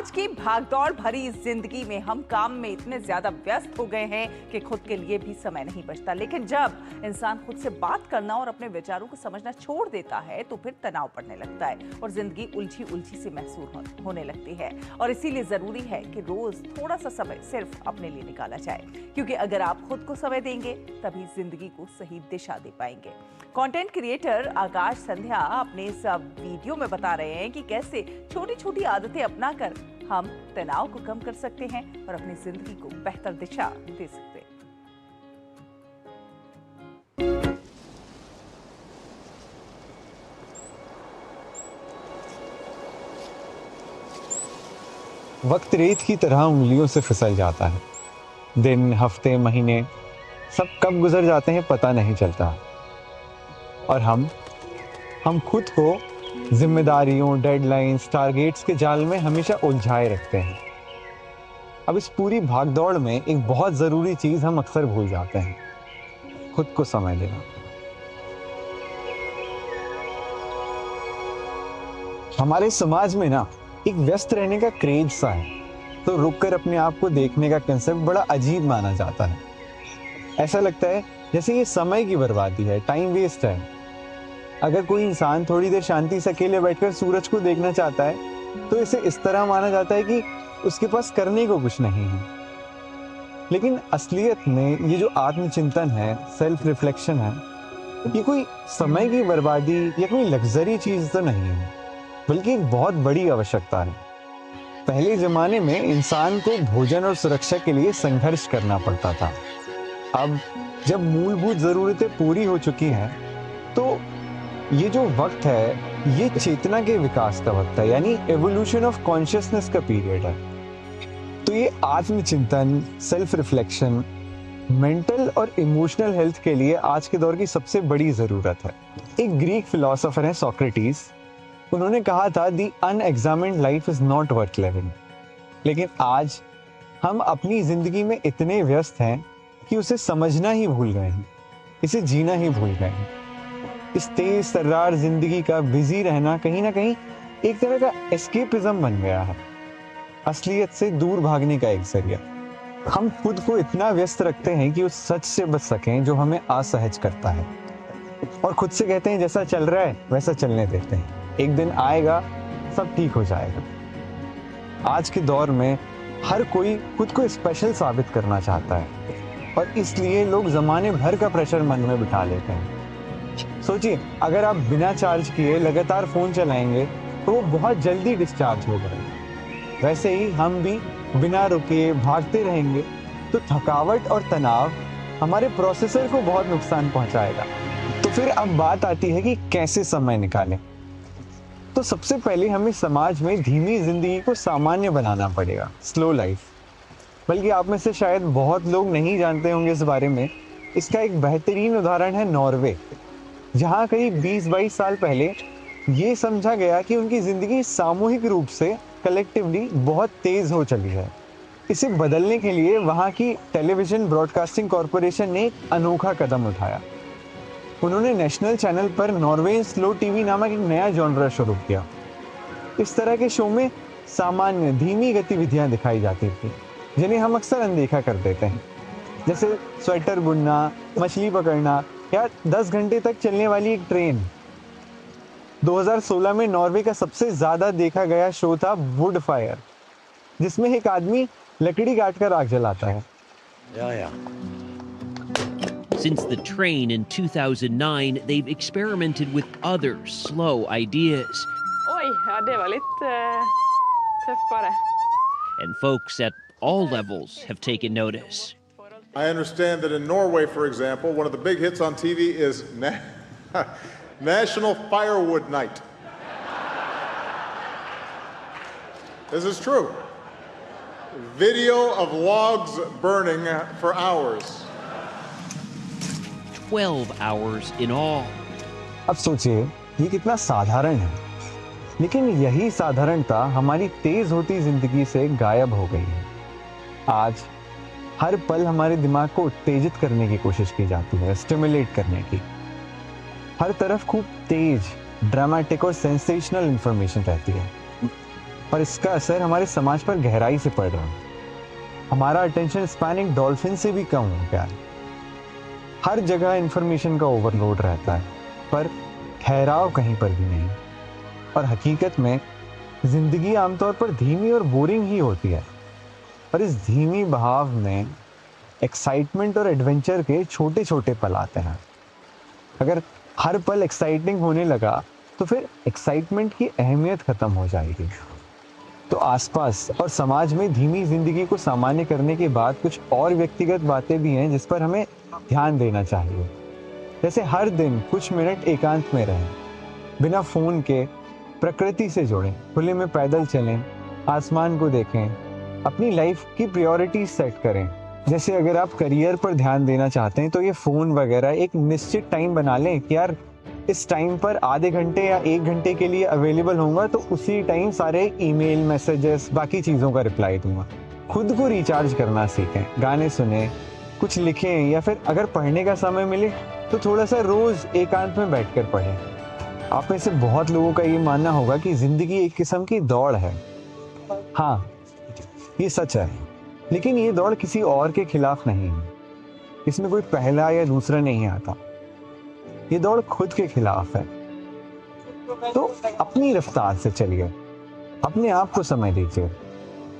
आज की भागदौड़ भरी जिंदगी में हम काम में इतने ज्यादा व्यस्त हो गए हैं कि खुद के लिए भी समय नहीं बचता। लेकिन जब इंसान खुद से बात करना और अपने विचारों को समझना छोड़ देता है तो फिर तनाव पड़ने लगता है और जिंदगी उलझी उलझी सी महसूस होने लगती है। और इसीलिए जरूरी है कि रोज थोड़ा सा समय सिर्फ अपने लिए निकाला जाए, क्योंकि अगर आप खुद को समय देंगे तभी जिंदगी को सही दिशा दे पाएंगे। कंटेंट क्रिएटर आकाश संध्या अपने इस वीडियो में बता रहे हैं कि कैसे छोटी छोटी आदतें अपनाकर हम तनाव को कम कर सकते हैं और अपनी जिंदगी को बेहतर दिशा दे सकते हैं। वक्त रेत की तरह उंगलियों से फिसल जाता है। दिन, हफ्ते, महीने सब कब गुजर जाते हैं पता नहीं चलता। और हम खुद को जिम्मेदारियों, डेडलाइंस, टारगेट्स के जाल में हमेशा उलझाए रखते हैं। अब इस पूरी भागदौड़ में एक बहुत जरूरी चीज हम अक्सर भूल जाते हैं, खुद को समय देना। हमारे समाज में ना एक व्यस्त रहने का क्रेज सा है, तो रुककर अपने आप को देखने का कंसेप्ट बड़ा अजीब माना जाता है। ऐसा लगता है जैसे ये समय की बर्बादी है, टाइम वेस्ट है। अगर कोई इंसान थोड़ी देर शांति से अकेले बैठकर सूरज को देखना चाहता है तो इसे इस तरह माना जाता है कि उसके पास करने को कुछ नहीं है। लेकिन असलियत में ये जो आत्मचिंतन है, सेल्फ रिफ्लेक्शन है, ये कोई समय की बर्बादी या कोई लग्जरी चीज तो नहीं है, बल्कि एक बहुत बड़ी आवश्यकता है। पहले जमाने में इंसान को भोजन और सुरक्षा के लिए संघर्ष करना पड़ता था। अब जब मूलभूत जरूरतें पूरी हो चुकी हैं तो ये जो वक्त है ये चेतना के विकास का वक्त है, यानी एवोल्यूशन ऑफ कॉन्शियसनेस का पीरियड है। तो ये आत्मचिंतन, सेल्फ रिफ्लेक्शन, मेंटल और इमोशनल हेल्थ के लिए आज के दौर की सबसे बड़ी जरूरत है। एक ग्रीक फिलोसोफर है सोक्रेटिस, उन्होंने कहा था the unexamined life is not worth living. लेकिन आज हम अपनी जिंदगी में इतने व्यस्त हैं कि उसे समझना ही भूल गए हैं, इसे जीना ही भूल गए हैं। इस तेज तर्रार जिंदगी का बिजी रहना कहीं ना कहीं एक तरह का एस्केपिज्म बन गया है, असलियत से दूर भागने का एक जरिया। हम खुद को इतना व्यस्त रखते हैं कि उस सच से बच सकें जो हमें असहज करता है, और खुद से कहते हैं जैसा चल रहा है वैसा चलने देते हैं, एक दिन आएगा सब ठीक हो जाएगा। आज के दौर में हर कोई खुद को स्पेशल साबित करना चाहता है और इसलिए लोग जमाने भर का प्रेशर मन में बिठा लेते हैं। सोचिए, अगर आप बिना चार्ज किए लगातार फोन चलाएंगे तो वो बहुत जल्दी डिस्चार्ज होगा। वैसे ही हम भी बिना रुके भागते रहेंगे तो थकावट और तनाव हमारे प्रोसेसर को बहुत नुकसान पहुंचाएगा। तो फिर अब बात आती है कि कैसे समय निकालें। तो सबसे पहले हमें समाज में धीमी जिंदगी को सामान्य बनाना पड़ेगा, स्लो लाइफ। बल्कि आप में से शायद बहुत लोग नहीं जानते होंगे इस बारे में। इसका एक बेहतरीन उदाहरण है नॉर्वे, जहाँ करीब 20-22 साल पहले ये समझा गया कि उनकी जिंदगी सामूहिक रूप से, कलेक्टिवली बहुत तेज हो चली है। इसे बदलने के लिए वहाँ की टेलीविजन ब्रॉडकास्टिंग कॉरपोरेशन ने एक अनोखा कदम उठाया। उन्होंने नेशनल चैनल पर नॉर्वे स्लो टीवी नामक एक नया जॉनर शुरू किया। इस तरह के शो में सामान्य धीमी गतिविधियां दिखाई जाती थी जिन्हें हम अक्सर अनदेखा कर देते हैं, जैसे स्वेटर बुनना, मछली पकड़ना या 10 घंटे तक चलने वाली एक ट्रेन। 2016 में नॉर्वे का सबसे ज्यादा देखा गया शो था वुड फायर, जिसमें एक आदमी लकड़ी काटकर आग जलाता है। Since the train in 2009, they've experimented with other slow ideas. Oj, ja, det var lite tuffare. And folks at all levels have taken notice. I understand that in Norway, for example, one of the big hits on TV is National Firewood Night. This is true. Video of logs burning for hours. 12 hours in all. अब सोचिए ये कितना साधारण है, लेकिन यही साधारणता हमारी तेज होती जिंदगी से गायब हो गई है। आज हर पल हमारे दिमाग को उत्तेजित करने की कोशिश की जाती है, स्टिमुलेट करने की। हर तरफ खूब तेज, ड्रामेटिक और सेंसेशनल इंफॉर्मेशन रहती है। और इसका असर हमारे समाज पर गहराई से पड़ रहा है। हमारा अटेंशन स्पैन एक डॉल्फिन से भी कम हो गया है। हर जगह इंफॉर्मेशन का ओवरलोड रहता है, पर ठहराव कहीं पर भी नहीं। और हकीकत में जिंदगी आमतौर पर धीमी और बोरिंग ही होती है, और इस धीमी बहाव में एक्साइटमेंट और एडवेंचर के छोटे छोटे पल आते हैं। अगर हर पल एक्साइटिंग होने लगा तो फिर एक्साइटमेंट की अहमियत खत्म हो जाएगी। तो आसपास और समाज में धीमी जिंदगी को सामान्य करने के बाद कुछ और व्यक्तिगत बातें भी हैं जिस पर हमें ध्यान देना चाहिए। जैसे हर दिन कुछ मिनट एकांत में रहें, बिना फोन के प्रकृति से जुड़ें, खुले में पैदल चलें, आसमान को देखें, अपनी लाइफ की प्रायोरिटीज सेट करें। जैसे अगर आप करियर पर ध्यान देना चाहते हैं तो ये फ़ोन वगैरह एक निश्चित टाइम बना लें कि यार इस टाइम पर आधे घंटे या 1 घंटे के लिए अवेलेबल होऊंगा, तो उसी टाइम सारे ईमेल, मैसेजेस, बाकी चीज़ों का रिप्लाई दूंगा। खुद को रिचार्ज करना सीखें, गाने सुने, कुछ लिखें, या फिर अगर पढ़ने का समय मिले तो थोड़ा सा रोज़ एकांत में बैठकर पढ़ें। आप में से बहुत लोगों का ये मानना होगा कि ज़िंदगी एक किस्म की दौड़ है। हाँ, ये सच है, लेकिन ये दौड़ किसी और के खिलाफ नहीं है। इसमें कोई पहला या दूसरा नहीं आता। ये दौड़ खुद के खिलाफ है। तो अपनी रफ्तार से चलिए, अपने आप को समय दीजिए,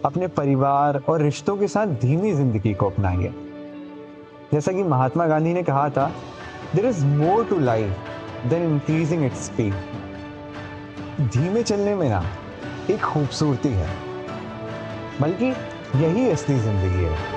अपने परिवार और रिश्तों के साथ धीमी जिंदगी को अपनाइए। जैसा कि महात्मा गांधी ने कहा था, there is more to life than increasing its speed. धीमे चलने में ना एक खूबसूरती है, बल्कि यही असली जिंदगी है।